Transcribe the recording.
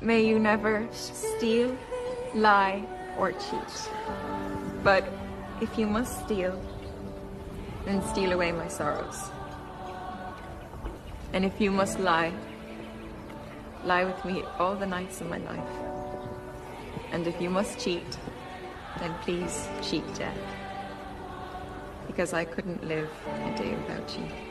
May you never steal, lie, or cheat. But if you must steal, then steal away my sorrows. And if you must lie, lie with me all the nights of my life. And if you must cheat, then please cheat death. Because I couldn't live a day without you.